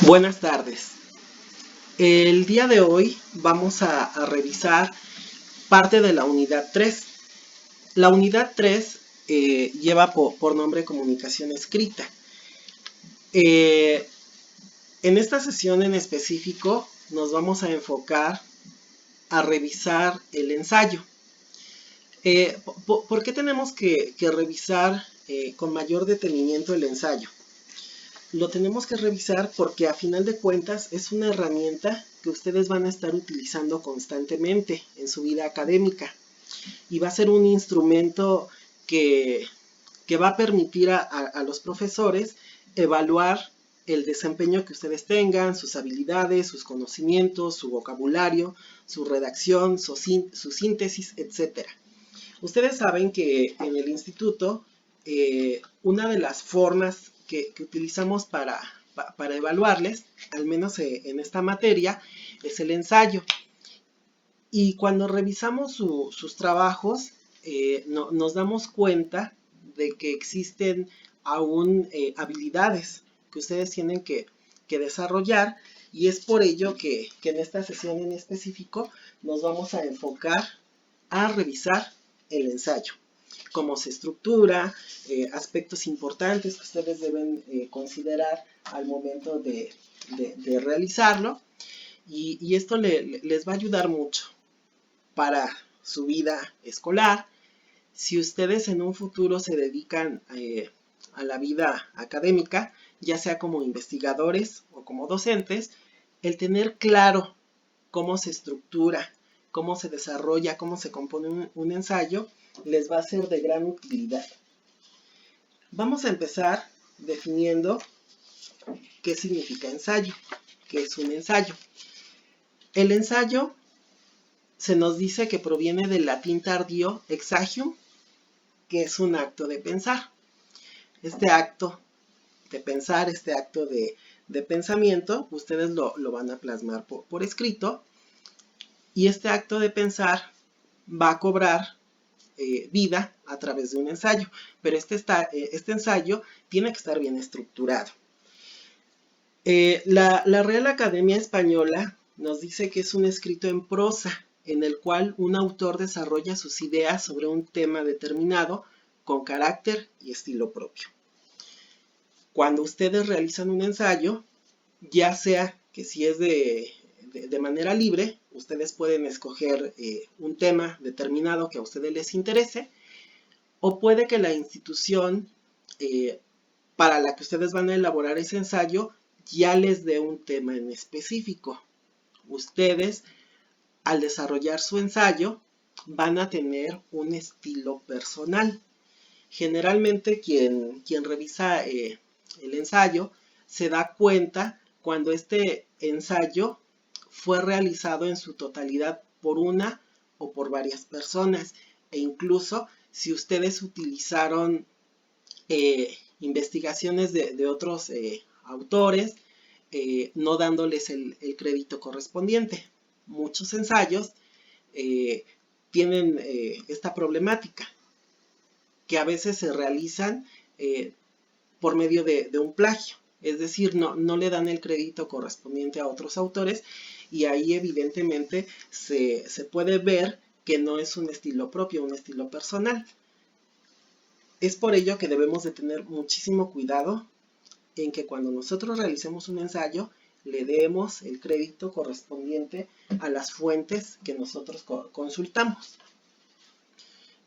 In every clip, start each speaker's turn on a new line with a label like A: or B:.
A: Buenas tardes. El día de hoy vamos a revisar parte de la unidad 3. La unidad 3 lleva por nombre comunicación escrita. En esta sesión en específico nos vamos a enfocar a revisar el ensayo. ¿Por qué tenemos que revisar con mayor detenimiento el ensayo? Lo tenemos que revisar porque a final de cuentas es una herramienta que ustedes van a estar utilizando constantemente en su vida académica y va a ser un instrumento que va a permitir a los profesores evaluar el desempeño que ustedes tengan, sus habilidades, sus conocimientos, su vocabulario, su redacción, su síntesis, etc. Ustedes saben que en el instituto una de las formas que utilizamos para evaluarles, al menos en esta materia, es el ensayo. Y cuando revisamos sus trabajos, nos damos cuenta de que existen aún habilidades que ustedes tienen que desarrollar, y es por ello que en esta sesión en específico nos vamos a enfocar a revisar el ensayo, cómo se estructura, aspectos importantes que ustedes deben considerar al momento de realizarlo, y esto les va a ayudar mucho para su vida escolar. Si ustedes en un futuro se dedican a la vida académica, ya sea como investigadores o como docentes, el tener claro cómo se estructura, cómo se desarrolla, cómo se compone un ensayo, les va a ser de gran utilidad. Vamos a empezar definiendo qué significa ensayo, qué es un ensayo. El ensayo se nos dice que proviene del latín tardío exagium, que es un acto de pensar. Este acto de pensar, este acto de pensamiento, ustedes lo van a plasmar por escrito, y este acto de pensar va a cobrar vida a través de un ensayo, pero este ensayo tiene que estar bien estructurado. La Real Academia Española nos dice que es un escrito en prosa, en el cual un autor desarrolla sus ideas sobre un tema determinado con carácter y estilo propio. Cuando ustedes realizan un ensayo, ya sea que si es de manera libre, ustedes pueden escoger un tema determinado que a ustedes les interese, o puede que la institución para la que ustedes van a elaborar ese ensayo ya les dé un tema en específico. Ustedes, al desarrollar su ensayo, van a tener un estilo personal. Generalmente quien revisa el ensayo se da cuenta cuando este ensayo fue realizado en su totalidad por una o por varias personas, e incluso si ustedes utilizaron investigaciones de otros autores, no dándoles el crédito correspondiente. Muchos ensayos tienen esta problemática, que a veces se realizan por medio de un plagio, es decir, no le dan el crédito correspondiente a otros autores, y ahí evidentemente se puede ver que no es un estilo propio, un estilo personal. Es por ello que debemos de tener muchísimo cuidado en que cuando nosotros realicemos un ensayo, le demos el crédito correspondiente a las fuentes que nosotros consultamos.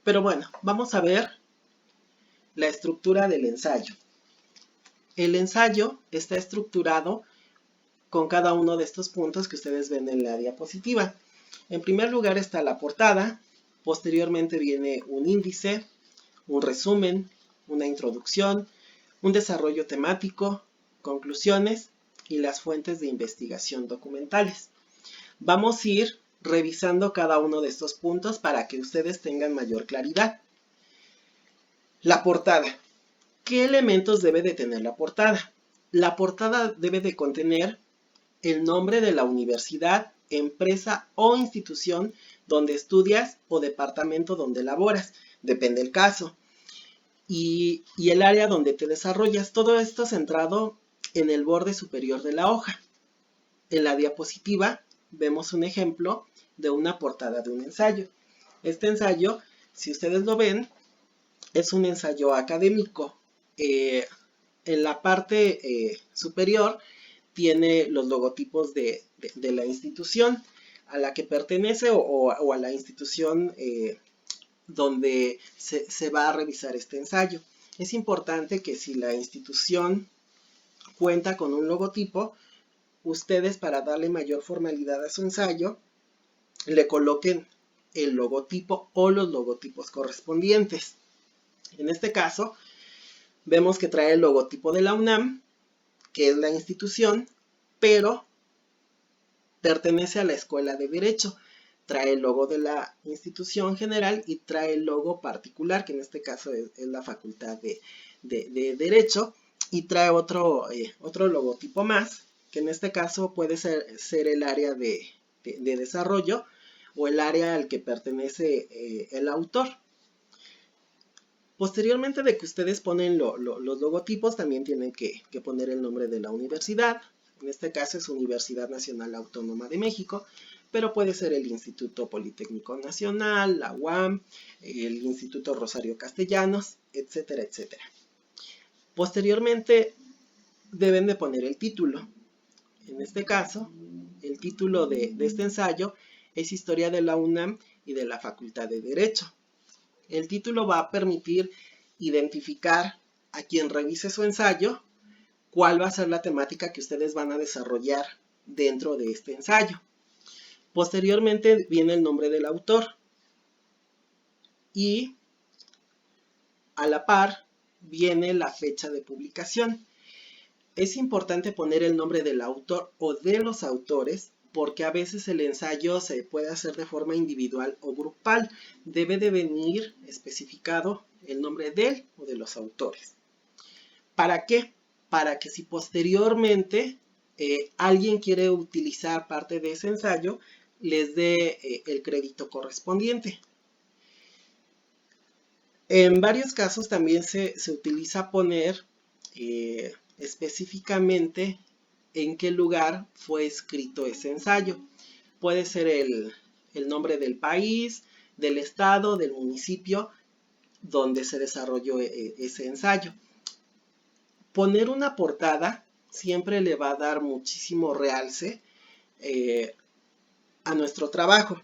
A: Pero bueno, vamos a ver la estructura del ensayo. El ensayo está estructurado con cada uno de estos puntos que ustedes ven en la diapositiva. En primer lugar está la portada, posteriormente viene un índice, un resumen, una introducción, un desarrollo temático, conclusiones y las fuentes de investigación documentales. Vamos a ir revisando cada uno de estos puntos para que ustedes tengan mayor claridad. La portada. ¿Qué elementos debe de tener la portada? La portada debe de contener el nombre de la universidad, empresa o institución donde estudias o departamento donde laboras, depende del caso, y el área donde te desarrollas. Todo esto centrado en el borde superior de la hoja. En la diapositiva vemos un ejemplo de una portada de un ensayo. Este ensayo, si ustedes lo ven, es un ensayo académico. En la parte superior tiene los logotipos de la institución a la que pertenece o a la institución donde se va a revisar este ensayo. Es importante que si la institución cuenta con un logotipo, ustedes, para darle mayor formalidad a su ensayo, le coloquen el logotipo o los logotipos correspondientes. En este caso, vemos que trae el logotipo de la UNAM, que es la institución, pero pertenece a la Escuela de Derecho. Trae el logo de la institución general y trae el logo particular, que en este caso es la Facultad de Derecho, y trae otro logotipo más, que en este caso puede ser el área de desarrollo o el área al que pertenece el autor. Posteriormente de que ustedes ponen los logotipos, también tienen que poner el nombre de la universidad. En este caso es Universidad Nacional Autónoma de México, pero puede ser el Instituto Politécnico Nacional, la UAM, el Instituto Rosario Castellanos, etcétera, etcétera. Posteriormente deben de poner el título. En este caso, el título de este ensayo es Historia de la UNAM y de la Facultad de Derecho. El título va a permitir identificar a quien revise su ensayo cuál va a ser la temática que ustedes van a desarrollar dentro de este ensayo. Posteriormente viene el nombre del autor y a la par viene la fecha de publicación. Es importante poner el nombre del autor o de los autores porque a veces el ensayo se puede hacer de forma individual o grupal. Debe de venir especificado el nombre de él o de los autores. ¿Para qué? Para que si posteriormente alguien quiere utilizar parte de ese ensayo, les dé el crédito correspondiente. En varios casos también se utiliza poner específicamente en qué lugar fue escrito ese ensayo. Puede ser el nombre del país, del estado, del municipio donde se desarrolló ese ensayo. Poner una portada siempre le va a dar muchísimo realce a nuestro trabajo.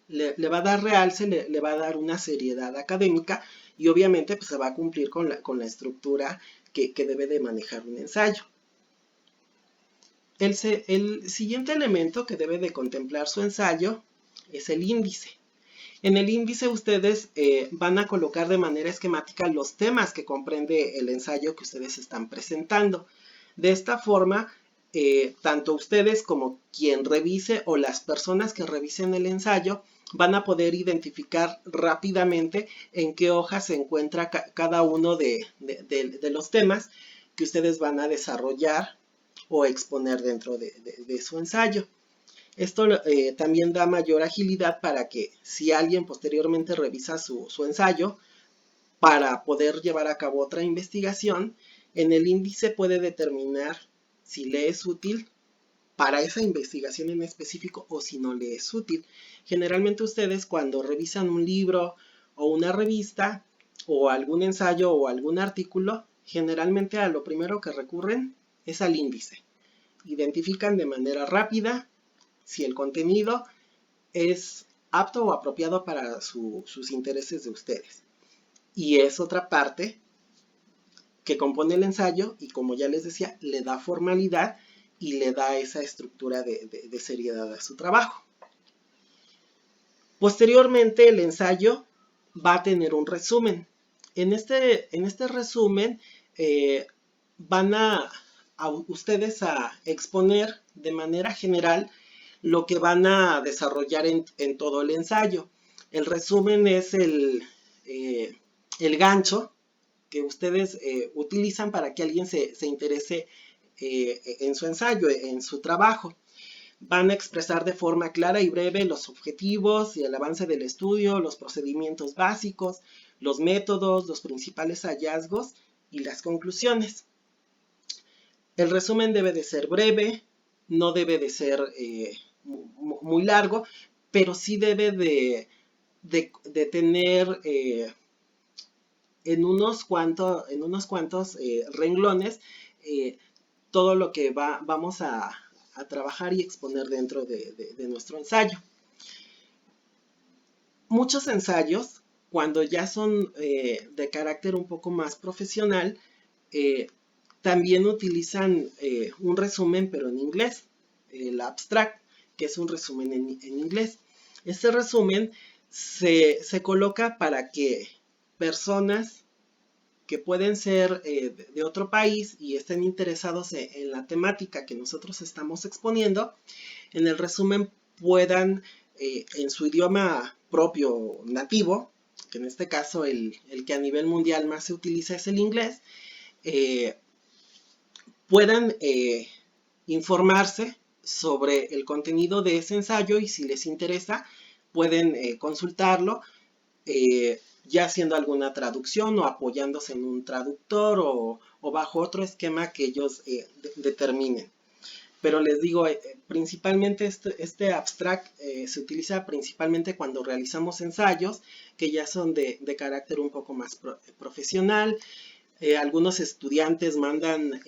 A: Le va a dar realce, le va a dar una seriedad académica y obviamente pues, se va a cumplir con la estructura que debe de manejar un ensayo. El siguiente elemento que debe de contemplar su ensayo es el índice. En el índice ustedes van a colocar de manera esquemática los temas que comprende el ensayo que ustedes están presentando. De esta forma, tanto ustedes como quien revise o las personas que revisen el ensayo van a poder identificar rápidamente en qué hoja se encuentra cada uno de los temas que ustedes van a desarrollar o exponer dentro de su ensayo. Esto también da mayor agilidad para que si alguien posteriormente revisa su ensayo para poder llevar a cabo otra investigación, en el índice puede determinar si le es útil para esa investigación en específico o si no le es útil. Generalmente ustedes cuando revisan un libro o una revista o algún ensayo o algún artículo, generalmente a lo primero que recurren es al índice. Identifican de manera rápida si el contenido es apto o apropiado para sus intereses de ustedes. Y es otra parte que compone el ensayo y, como ya les decía, le da formalidad y le da esa estructura de seriedad a su trabajo. Posteriormente, el ensayo va a tener un resumen. En este resumen van a ustedes a exponer de manera general lo que van a desarrollar en todo el ensayo. El resumen es el gancho que ustedes utilizan para que alguien se interese en su ensayo, en su trabajo. Van a expresar de forma clara y breve los objetivos y el avance del estudio, los procedimientos básicos, los métodos, los principales hallazgos y las conclusiones. El resumen debe de ser breve, no debe de ser muy largo, pero sí debe de tener en unos cuantos renglones todo lo que vamos a trabajar y exponer dentro de nuestro ensayo. Muchos ensayos, cuando ya son de carácter un poco más profesional, también utilizan un resumen, pero en inglés, el abstract, que es un resumen en inglés. Este resumen se coloca para que personas que pueden ser de otro país y estén interesados en la temática que nosotros estamos exponiendo, en el resumen puedan, en su idioma propio nativo, que en este caso el que a nivel mundial más se utiliza es el inglés, puedan informarse sobre el contenido de ese ensayo y si les interesa pueden consultarlo, ya haciendo alguna traducción o apoyándose en un traductor o bajo otro esquema que ellos determinen. Pero les digo, principalmente este abstract se utiliza principalmente cuando realizamos ensayos que ya son de carácter un poco más profesional. Algunos estudiantes mandan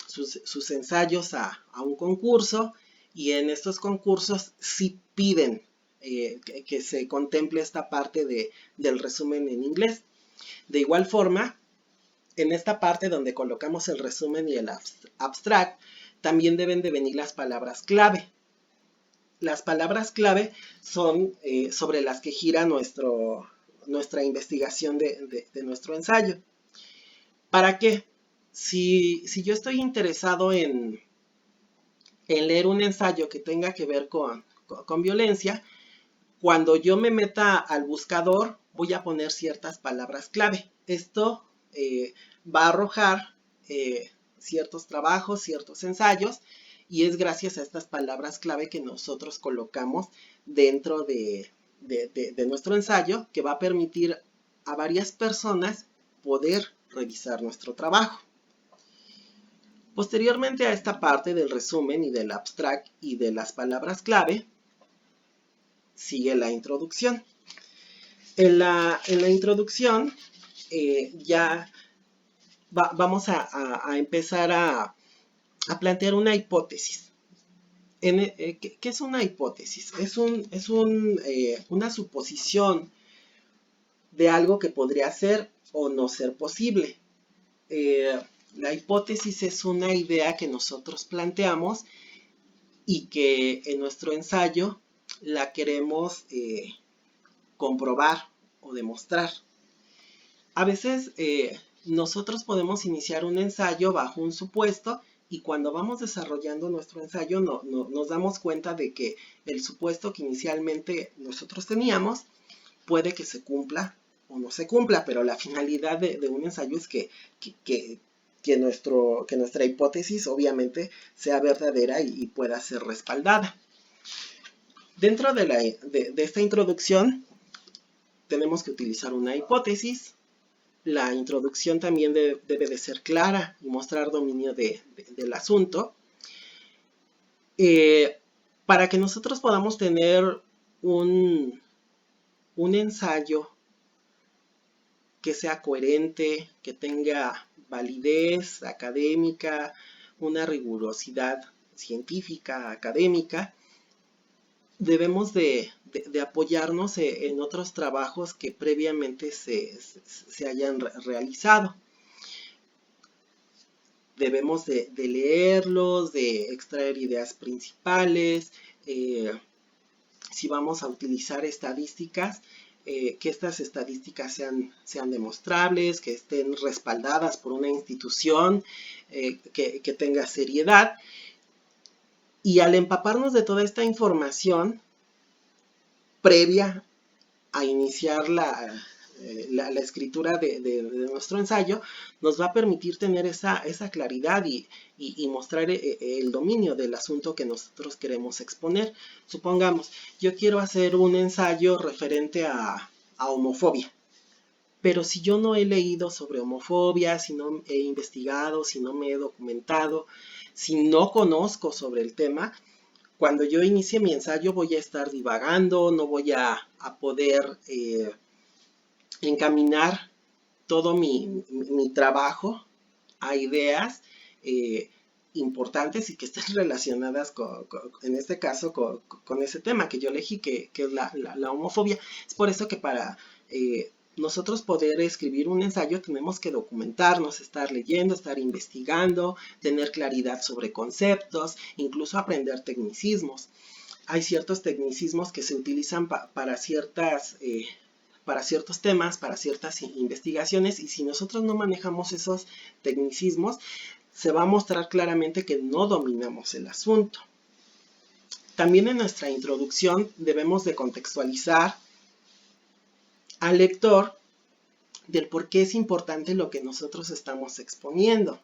A: sus ensayos a un concurso y en estos concursos sí piden que se contemple esta parte del resumen en inglés. De igual forma, en esta parte donde colocamos el resumen y el abstract, también deben de venir las palabras clave. Las palabras clave son sobre las que gira nuestra investigación de nuestro ensayo. ¿Para qué? Si yo estoy interesado en leer un ensayo que tenga que ver con violencia, cuando yo me meta al buscador voy a poner ciertas palabras clave. Esto va a arrojar ciertos trabajos, ciertos ensayos, y es gracias a estas palabras clave que nosotros colocamos dentro de nuestro ensayo, que va a permitir a varias personas poder revisar nuestro trabajo. Posteriormente a esta parte del resumen y del abstract y de las palabras clave, sigue la introducción. En la introducción ya vamos a empezar a plantear una hipótesis. ¿Qué es una hipótesis? Es una suposición de algo que podría ser o no ser posible. La hipótesis es una idea que nosotros planteamos y que en nuestro ensayo la queremos comprobar o demostrar. A veces nosotros podemos iniciar un ensayo bajo un supuesto y cuando vamos desarrollando nuestro ensayo nos damos cuenta de que el supuesto que inicialmente nosotros teníamos puede que se cumpla o no se cumpla, pero la finalidad de un ensayo es que nuestra hipótesis obviamente sea verdadera y pueda ser respaldada. Dentro de esta introducción tenemos que utilizar una hipótesis. La introducción también debe de ser clara y mostrar dominio del asunto. Para que nosotros podamos tener un ensayo que sea coherente, que tenga validez académica, una rigurosidad científica, académica, debemos de apoyarnos en otros trabajos que previamente se hayan realizado. Debemos de leerlos, de extraer ideas principales. Si vamos a utilizar estadísticas, que estas estadísticas sean demostrables, que estén respaldadas por una institución, que tenga seriedad. Y al empaparnos de toda esta información previa a iniciar la escritura de nuestro ensayo, nos va a permitir tener esa claridad y mostrar el dominio del asunto que nosotros queremos exponer. Supongamos, yo quiero hacer un ensayo referente a homofobia, Pero si yo no he leído sobre homofobia, si no he investigado, si no me he documentado, si no conozco sobre el tema, cuando yo inicie mi ensayo voy a estar divagando, no voy a poder encaminar todo mi trabajo a ideas importantes y que estén relacionadas en este caso con ese tema que yo elegí, que es la homofobia. Es por eso que para nosotros poder escribir un ensayo tenemos que documentarnos, estar leyendo, estar investigando, tener claridad sobre conceptos, incluso aprender tecnicismos. Hay ciertos tecnicismos que se utilizan para ciertos temas, para ciertas investigaciones, y si nosotros no manejamos esos tecnicismos, se va a mostrar claramente que no dominamos el asunto. También en nuestra introducción debemos de contextualizar al lector del por qué es importante lo que nosotros estamos exponiendo.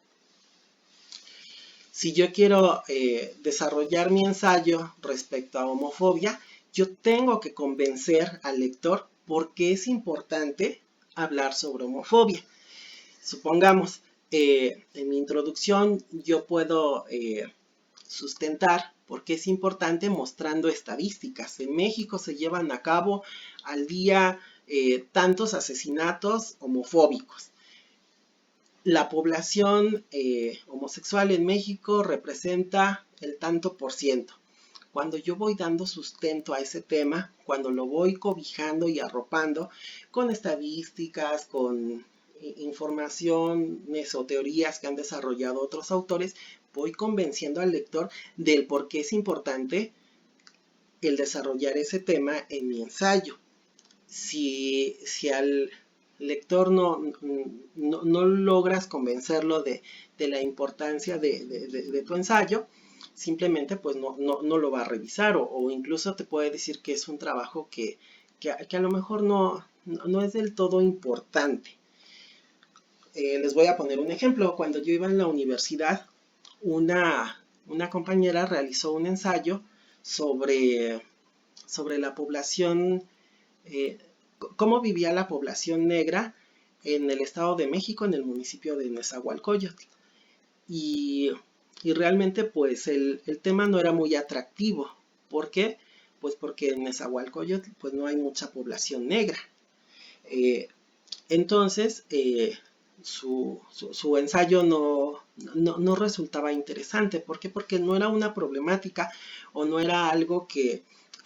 A: Si yo quiero desarrollar mi ensayo respecto a homofobia, yo tengo que convencer al lector por qué es importante hablar sobre homofobia. Supongamos, en mi introducción yo puedo sustentar por qué es importante mostrando estadísticas. En México se llevan a cabo al día tantos asesinatos homofóbicos. La población homosexual en México representa el tanto por ciento. Cuando yo voy dando sustento a ese tema, cuando lo voy cobijando y arropando con estadísticas, con informaciones o teorías que han desarrollado otros autores, voy convenciendo al lector del por qué es importante el desarrollar ese tema en mi ensayo. Si al lector no logras convencerlo de la importancia de tu ensayo, simplemente pues no lo va a revisar o incluso te puede decir que es un trabajo que a lo mejor no es del todo importante. Les voy a poner un ejemplo. Cuando yo iba en la universidad, una compañera realizó un ensayo sobre la población, cómo vivía la población negra en el Estado de México, en el municipio de Nezahualcóyotl. Y realmente pues el tema no era muy atractivo. ¿Por qué? Pues porque en Nezahualcóyotl pues no hay mucha población negra. Entonces su ensayo no resultaba interesante. ¿Por qué? Porque no era una problemática o no era algo que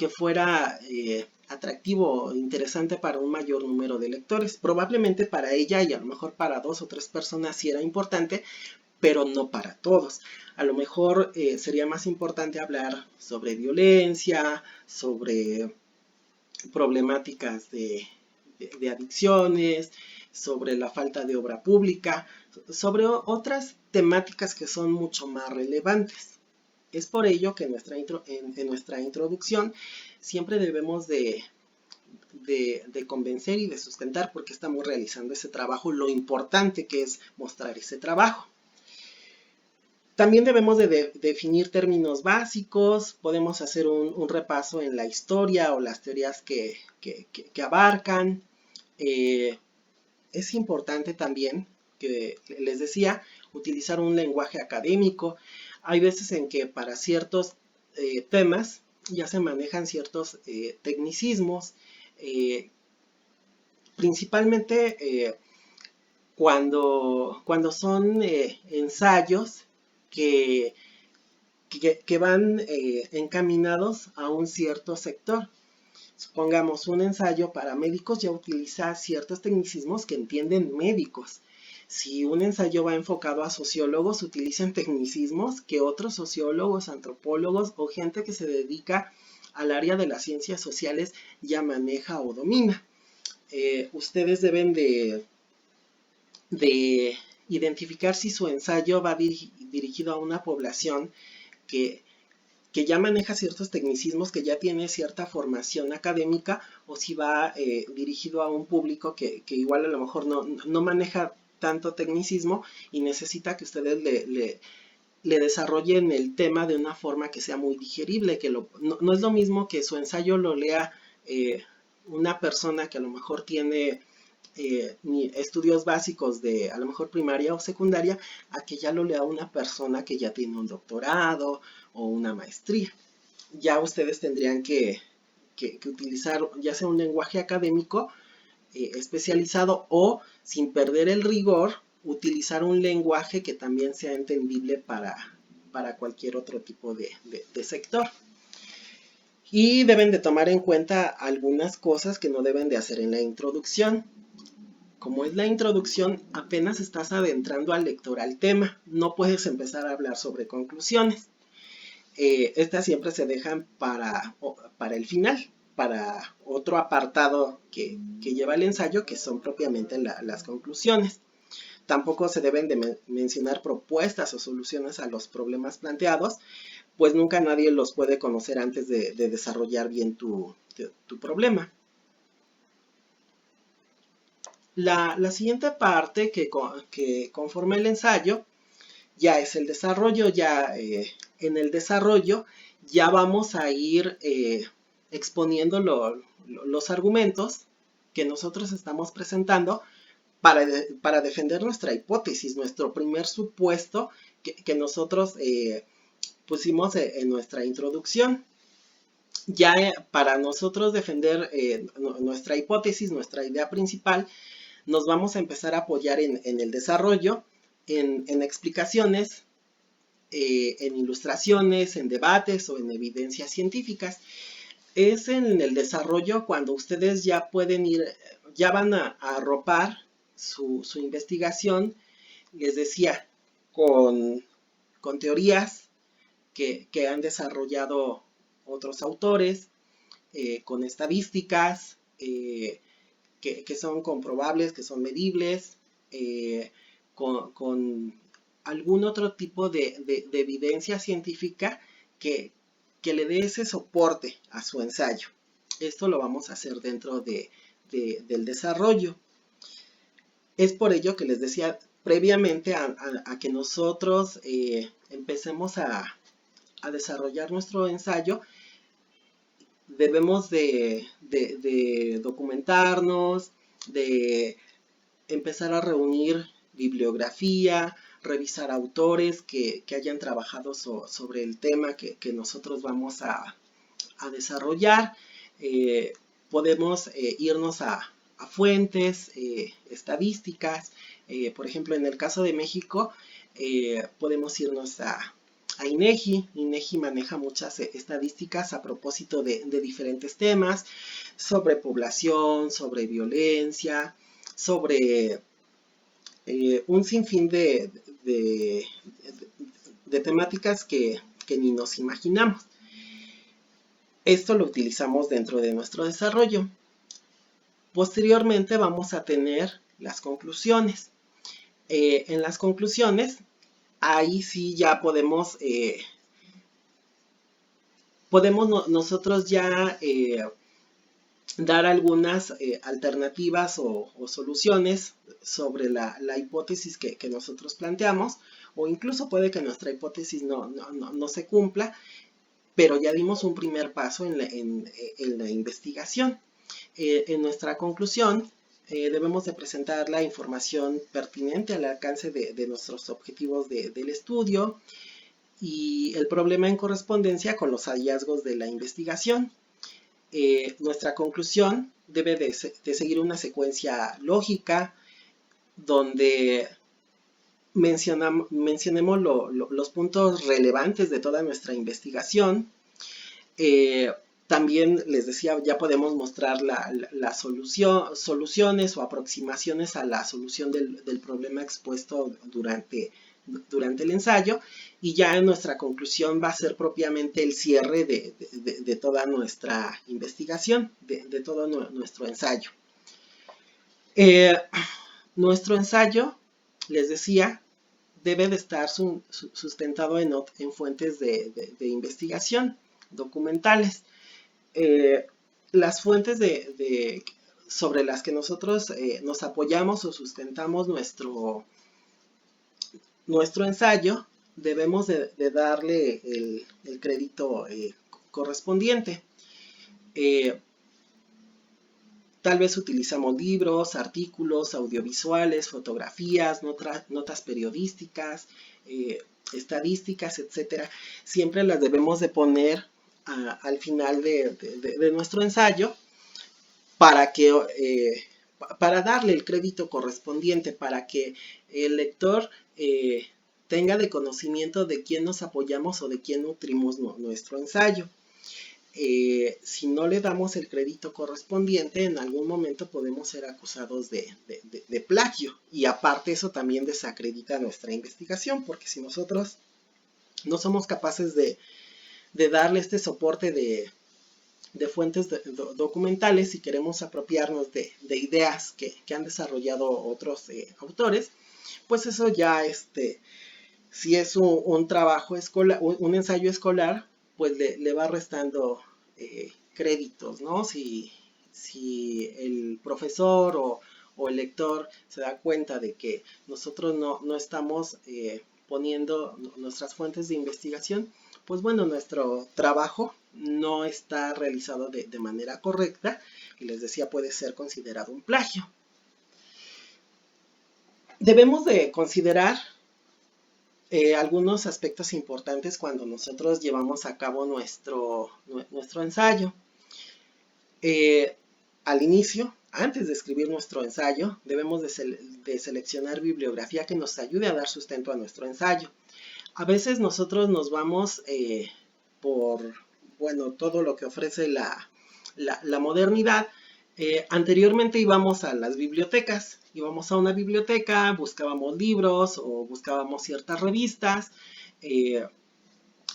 A: fuera atractivo o interesante para un mayor número de lectores. Probablemente para ella y a lo mejor para 2 o 3 personas sí era importante, pero no para todos. A lo mejor sería más importante hablar sobre violencia, sobre problemáticas de adicciones, sobre la falta de obra pública, sobre otras temáticas que son mucho más relevantes. Es por ello que en nuestra introducción siempre debemos de convencer y de sustentar por qué estamos realizando ese trabajo, lo importante que es mostrar ese trabajo. También debemos de definir términos básicos, podemos hacer un repaso en la historia o las teorías que abarcan. Es importante también, que les decía, utilizar un lenguaje académico. Hay veces en que para ciertos temas ya se manejan ciertos tecnicismos, principalmente cuando son ensayos que van encaminados a un cierto sector. Supongamos un ensayo para médicos ya utiliza ciertos tecnicismos que entienden médicos. Si un ensayo va enfocado a sociólogos, utilizan tecnicismos que otros sociólogos, antropólogos o gente que se dedica al área de las ciencias sociales ya maneja o domina. Ustedes deben de identificar si su ensayo va dirigido a una población que ya maneja ciertos tecnicismos, que ya tiene cierta formación académica, o si va dirigido a un público que igual a lo mejor no maneja tanto tecnicismo y necesita que ustedes le desarrollen el tema de una forma que sea muy digerible, que no es lo mismo que su ensayo lo lea una persona que a lo mejor tiene ni estudios básicos de a lo mejor primaria o secundaria a que ya lo lea una persona que ya tiene un doctorado o una maestría. Ya ustedes tendrían que utilizar ya sea un lenguaje académico especializado o, sin perder el rigor, utilizar un lenguaje que también sea entendible para cualquier otro tipo de sector. Y deben de tomar en cuenta algunas cosas que no deben de hacer en la introducción. Como es la introducción, apenas estás adentrando al lector al tema. No puedes empezar a hablar sobre conclusiones. Estas siempre se dejan para el final, para otro apartado que lleva el ensayo, que son propiamente las conclusiones. Tampoco se deben de mencionar propuestas o soluciones a los problemas planteados, pues nunca nadie los puede conocer antes de desarrollar bien tu problema. La siguiente parte que conforma el ensayo ya es el desarrollo. En el desarrollo ya vamos a ir exponiendo los argumentos que nosotros estamos presentando para defender nuestra hipótesis, nuestro primer supuesto que nosotros pusimos en nuestra introducción. Ya para nosotros defender nuestra hipótesis, nuestra idea principal, nos vamos a empezar a apoyar en el desarrollo, en explicaciones, en ilustraciones, en debates o en evidencias científicas. Es en el desarrollo cuando ustedes ya pueden ir, ya van a arropar su investigación, les decía, con teorías que han desarrollado otros autores, con estadísticas que son comprobables, que son medibles, con algún otro tipo de evidencia científica que le dé ese soporte a su ensayo. Esto lo vamos a hacer dentro del desarrollo. Es por ello que les decía previamente a que nosotros empecemos a desarrollar nuestro ensayo, debemos de documentarnos, de empezar a reunir bibliografía, revisar autores que hayan trabajado sobre el tema que nosotros vamos a desarrollar. Podemos irnos a fuentes estadísticas. Por ejemplo, en el caso de México, podemos irnos a INEGI. INEGI maneja muchas estadísticas a propósito de diferentes temas, sobre población, sobre violencia, sobre un sinfín de temáticas que ni nos imaginamos. Esto lo utilizamos dentro de nuestro desarrollo. Posteriormente vamos a tener las conclusiones. En las conclusiones, ahí sí ya podemos nosotros ya dar algunas alternativas o soluciones sobre la hipótesis que nosotros planteamos, o incluso puede que nuestra hipótesis no se cumpla, pero ya dimos un primer paso en la investigación. En nuestra conclusión debemos de presentar la información pertinente al alcance de nuestros objetivos del estudio y el problema en correspondencia con los hallazgos de la investigación. Nuestra conclusión debe de seguir una secuencia lógica donde mencionemos los puntos relevantes de toda nuestra investigación. También les decía, ya podemos mostrar las soluciones o aproximaciones a la solución del problema expuesto durante el ensayo, y ya en nuestra conclusión va a ser propiamente el cierre de toda nuestra investigación, de todo nuestro ensayo. Nuestro ensayo, les decía, debe de estar sustentado en fuentes de investigación documentales. Las fuentes sobre las que nosotros nos apoyamos o sustentamos nuestro ensayo, debemos de darle el crédito correspondiente. Tal vez utilizamos libros, artículos, audiovisuales, fotografías, notas periodísticas, estadísticas, etcétera. Siempre las debemos de poner al final de nuestro ensayo para que para darle el crédito correspondiente, para que el lector tenga de conocimiento de quién nos apoyamos o de quién nutrimos nuestro ensayo. Si no le damos el crédito correspondiente, en algún momento podemos ser acusados de plagio. Y aparte eso también desacredita nuestra investigación, porque si nosotros no somos capaces de darle este soporte de fuentes documentales y queremos apropiarnos de ideas que han desarrollado otros autores, pues eso ya, si es un trabajo escolar, un ensayo escolar, pues le va restando créditos, ¿no? Si el profesor o el lector se da cuenta de que nosotros no estamos poniendo nuestras fuentes de investigación, pues bueno, nuestro trabajo no está realizado de manera correcta y les decía, puede ser considerado un plagio. Debemos de considerar algunos aspectos importantes cuando nosotros llevamos a cabo nuestro ensayo. Al inicio, antes de escribir nuestro ensayo, debemos de seleccionar bibliografía que nos ayude a dar sustento a nuestro ensayo. A veces nosotros nos vamos por, bueno, todo lo que ofrece la modernidad. Anteriormente íbamos a las bibliotecas, íbamos a una biblioteca, buscábamos libros o buscábamos ciertas revistas,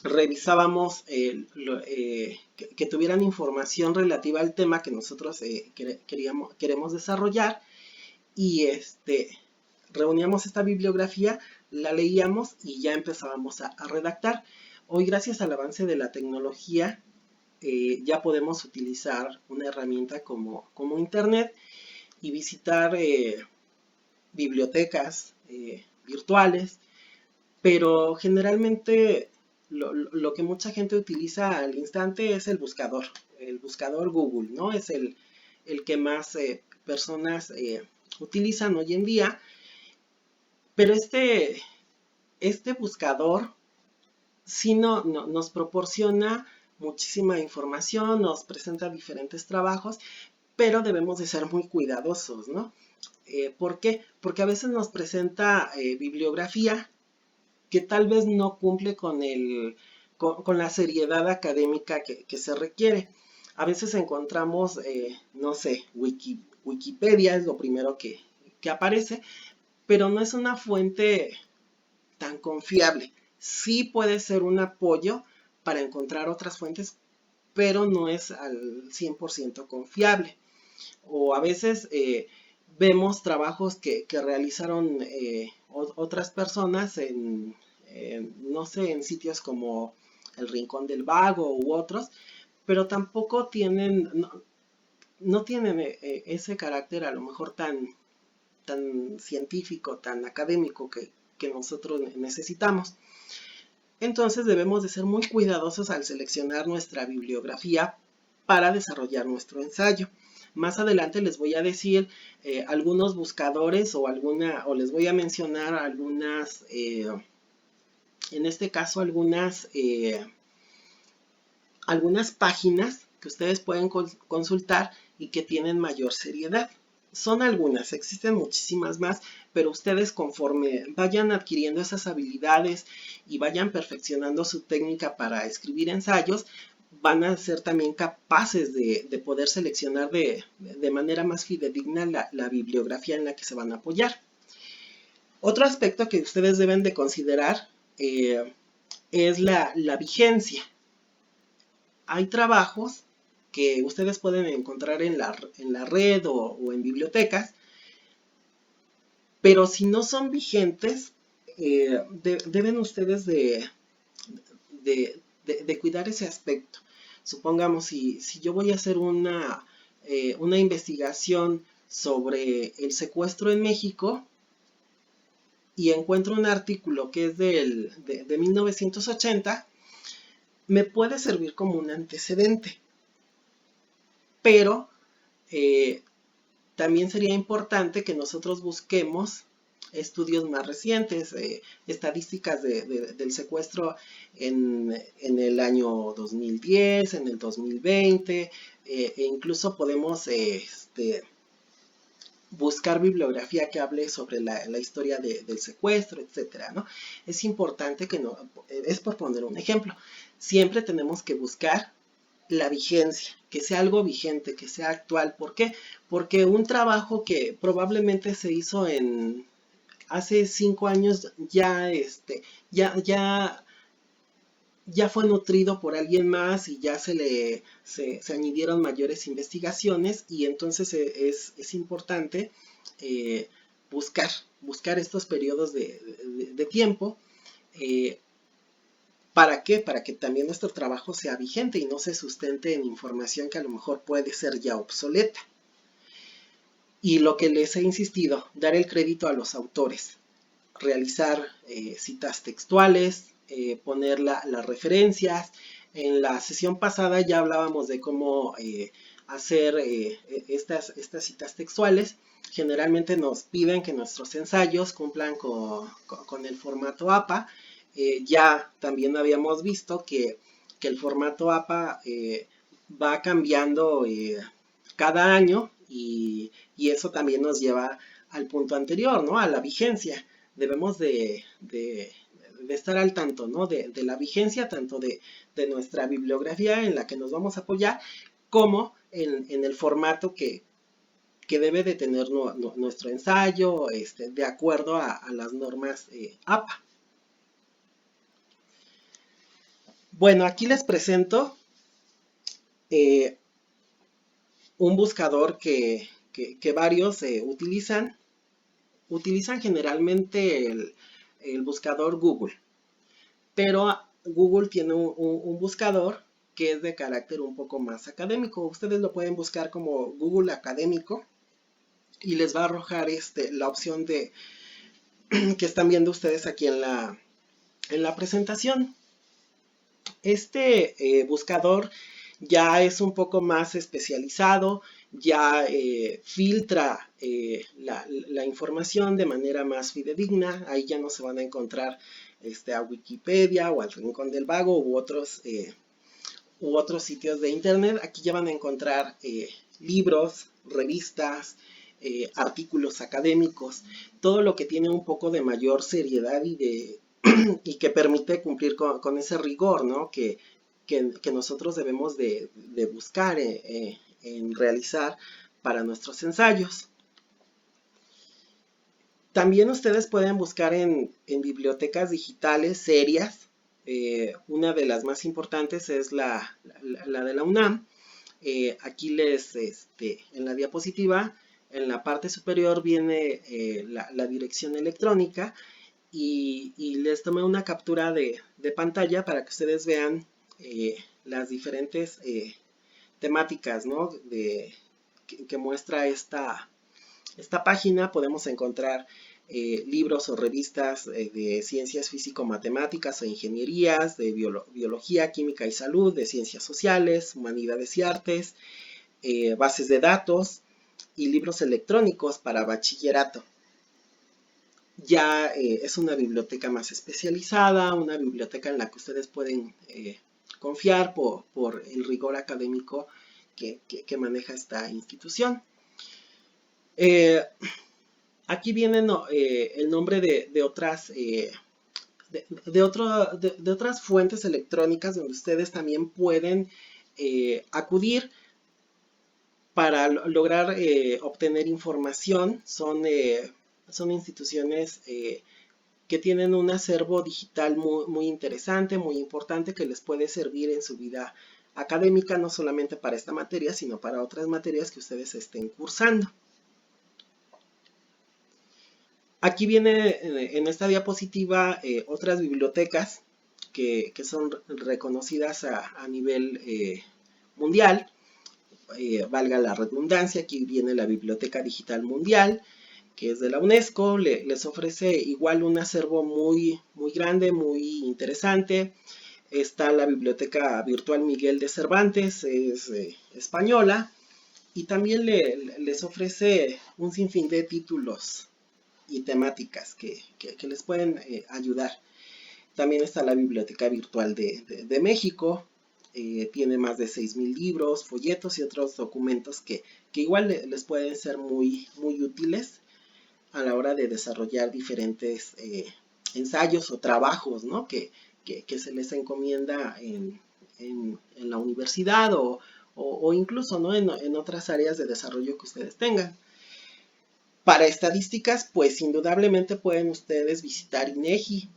A: revisábamos que tuvieran información relativa al tema que nosotros queremos desarrollar y reuníamos esta bibliografía, la leíamos y ya empezábamos a redactar. Hoy, gracias al avance de la tecnología, ya podemos utilizar una herramienta como Internet y visitar bibliotecas virtuales, pero generalmente lo que mucha gente utiliza al instante es el buscador Google, ¿no? Es el que más personas utilizan hoy en día, pero este buscador sí nos proporciona muchísima información, nos presenta diferentes trabajos, pero debemos de ser muy cuidadosos, ¿no? ¿Por qué? Porque a veces nos presenta bibliografía que tal vez no cumple con la seriedad académica que se requiere. A veces encontramos, no sé, Wikipedia es lo primero que aparece, pero no es una fuente tan confiable. Sí puede ser un apoyo para encontrar otras fuentes, pero no es al 100% confiable. O a veces vemos trabajos que realizaron otras personas no sé, en sitios como El Rincón del Vago u otros, pero tampoco tienen, no tienen ese carácter a lo mejor tan científico, tan académico que nosotros necesitamos. Entonces debemos de ser muy cuidadosos al seleccionar nuestra bibliografía para desarrollar nuestro ensayo. Más adelante les voy a decir algunos buscadores o les voy a mencionar algunas, en este caso algunas páginas que ustedes pueden consultar y que tienen mayor seriedad. Son algunas, existen muchísimas más, pero ustedes conforme vayan adquiriendo esas habilidades y vayan perfeccionando su técnica para escribir ensayos, van a ser también capaces de poder seleccionar de manera más fidedigna la bibliografía en la que se van a apoyar. Otro aspecto que ustedes deben de considerar es la vigencia. Hay trabajos que ustedes pueden encontrar en la red o en bibliotecas, pero si no son vigentes, deben ustedes de cuidar ese aspecto. Supongamos, si yo voy a hacer una investigación sobre el secuestro en México y encuentro un artículo que es de 1980, me puede servir como un antecedente, pero también sería importante que nosotros busquemos estudios más recientes, estadísticas del secuestro en el año 2010, en el 2020, e incluso podemos buscar bibliografía que hable sobre la historia del secuestro, etcétera, ¿no? Es importante que no, es por poner un ejemplo, siempre tenemos que buscar la vigencia, que sea algo vigente, que sea actual. ¿Por qué? Porque un trabajo que probablemente se hizo hace 5 años ya fue nutrido por alguien más y ya se añadieron mayores investigaciones, y entonces es importante buscar estos periodos de tiempo. ¿Para qué? Para que también nuestro trabajo sea vigente y no se sustente en información que a lo mejor puede ser ya obsoleta. Y lo que les he insistido, dar el crédito a los autores, realizar citas textuales, poner las referencias. En la sesión pasada ya hablábamos de cómo hacer estas citas textuales. Generalmente nos piden que nuestros ensayos cumplan con el formato APA. Ya también habíamos visto que el formato APA va cambiando cada año, y eso también nos lleva al punto anterior, ¿no? A la vigencia. Debemos de estar al tanto, ¿no? De la vigencia tanto de nuestra bibliografía en la que nos vamos a apoyar, como en el formato que debe de tener nuestro ensayo, de acuerdo a las normas APA. Bueno, aquí les presento un buscador que varios utilizan. Utilizan generalmente el buscador Google, pero Google tiene un buscador que es de carácter un poco más académico. Ustedes lo pueden buscar como Google Académico y les va a arrojar la opción que están viendo ustedes aquí en la presentación. Este buscador ya es un poco más especializado, ya filtra la información de manera más fidedigna. Ahí ya no se van a encontrar a Wikipedia o al Rincón del Vago u otros sitios de internet. Aquí ya van a encontrar libros, revistas, artículos académicos, todo lo que tiene un poco de mayor seriedad y que permite cumplir con ese rigor, ¿no? que nosotros debemos de buscar en realizar para nuestros ensayos. También ustedes pueden buscar en bibliotecas digitales serias. Una de las más importantes es la de la UNAM. Aquí en la diapositiva, en la parte superior viene la dirección electrónica, y les tomé una captura de pantalla para que ustedes vean las diferentes temáticas, ¿no? que muestra esta página. Podemos encontrar libros o revistas de ciencias físico-matemáticas o ingenierías, de biología, química y salud, de ciencias sociales, humanidades y artes, bases de datos y libros electrónicos para bachillerato. Ya es una biblioteca más especializada, una biblioteca en la que ustedes pueden confiar por el rigor académico que maneja esta institución. Aquí viene el nombre de otras otras fuentes electrónicas donde ustedes también pueden acudir para lograr obtener información. Son instituciones que tienen un acervo digital muy interesante, muy importante, que les puede servir en su vida académica, no solamente para esta materia, sino para otras materias que ustedes estén cursando. Aquí viene en esta diapositiva otras bibliotecas que son reconocidas a nivel mundial. Valga la redundancia, aquí viene la Biblioteca Digital Mundial, que es de la UNESCO. Les ofrece igual un acervo muy grande, muy interesante. Está la Biblioteca Virtual Miguel de Cervantes, es española. Y también les ofrece un sinfín de títulos y temáticas que les pueden ayudar. También está la Biblioteca Virtual de México. Tiene más de 6,000 libros, folletos y otros documentos que igual les pueden ser muy, muy útiles a la hora de desarrollar diferentes ensayos o trabajos, ¿no? que se les encomienda en la universidad o incluso, ¿no? en otras áreas de desarrollo que ustedes tengan. Para estadísticas, pues indudablemente pueden ustedes visitar INEGI.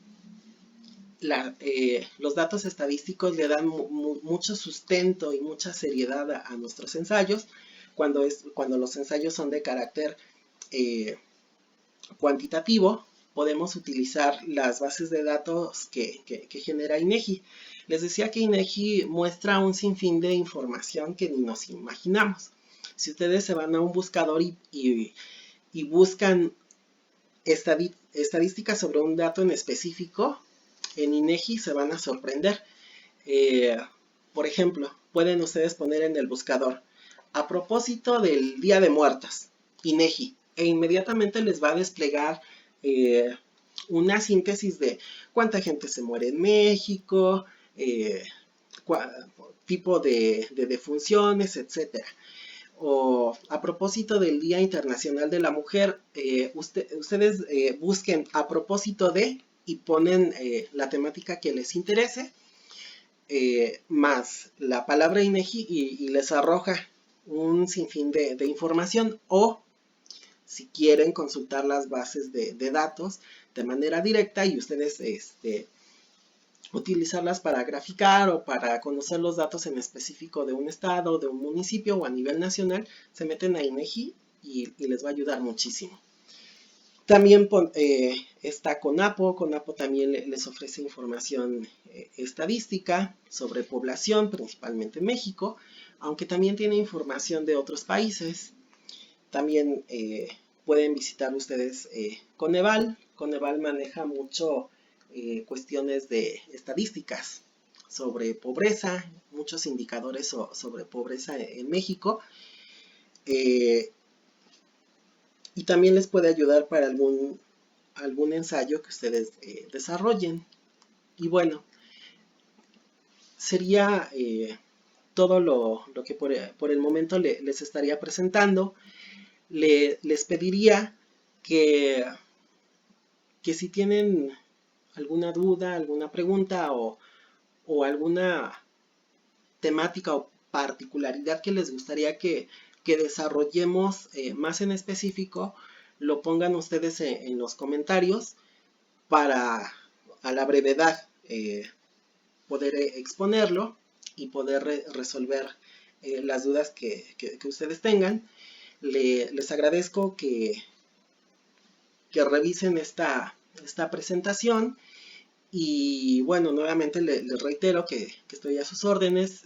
A: Los datos estadísticos le dan mucho sustento y mucha seriedad a nuestros ensayos cuando los ensayos son de carácter cuantitativo. Podemos utilizar las bases de datos que genera INEGI. Les decía que INEGI muestra un sinfín de información que ni nos imaginamos. Si ustedes se van a un buscador y buscan estadísticas sobre un dato en específico, en INEGI se van a sorprender. Por ejemplo, pueden ustedes poner en el buscador, a propósito del Día de Muertos, INEGI, e inmediatamente les va a desplegar una síntesis de cuánta gente se muere en México, tipo de defunciones, etc. O a propósito del Día Internacional de la Mujer, ustedes busquen a propósito de y ponen la temática que les interese, más la palabra INEGI y les arroja un sinfín de información. O si quieren consultar las bases de datos de manera directa y ustedes utilizarlas para graficar o para conocer los datos en específico de un estado, de un municipio o a nivel nacional, se meten a INEGI y les va a ayudar muchísimo. También está CONAPO. CONAPO también les ofrece información estadística sobre población, principalmente en México, aunque también tiene información de otros países. También pueden visitar ustedes Coneval. Coneval maneja mucho cuestiones de estadísticas sobre pobreza, muchos indicadores sobre pobreza en México. Y también les puede ayudar para algún ensayo que ustedes desarrollen. Y bueno, sería todo lo que por el momento les estaría presentando. Les pediría que si tienen alguna duda, alguna pregunta o alguna temática o particularidad que les gustaría que desarrollemos más en específico, lo pongan ustedes en los comentarios para a la brevedad poder exponerlo y poder resolver las dudas que ustedes tengan. Les agradezco que revisen esta presentación. Y bueno, nuevamente les reitero que estoy a sus órdenes.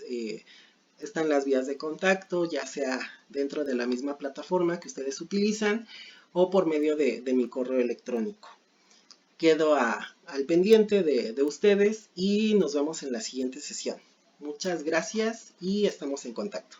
A: Están las vías de contacto, ya sea dentro de la misma plataforma que ustedes utilizan o por medio de mi correo electrónico. Quedo al pendiente de ustedes y nos vemos en la siguiente sesión. Muchas gracias y estamos en contacto.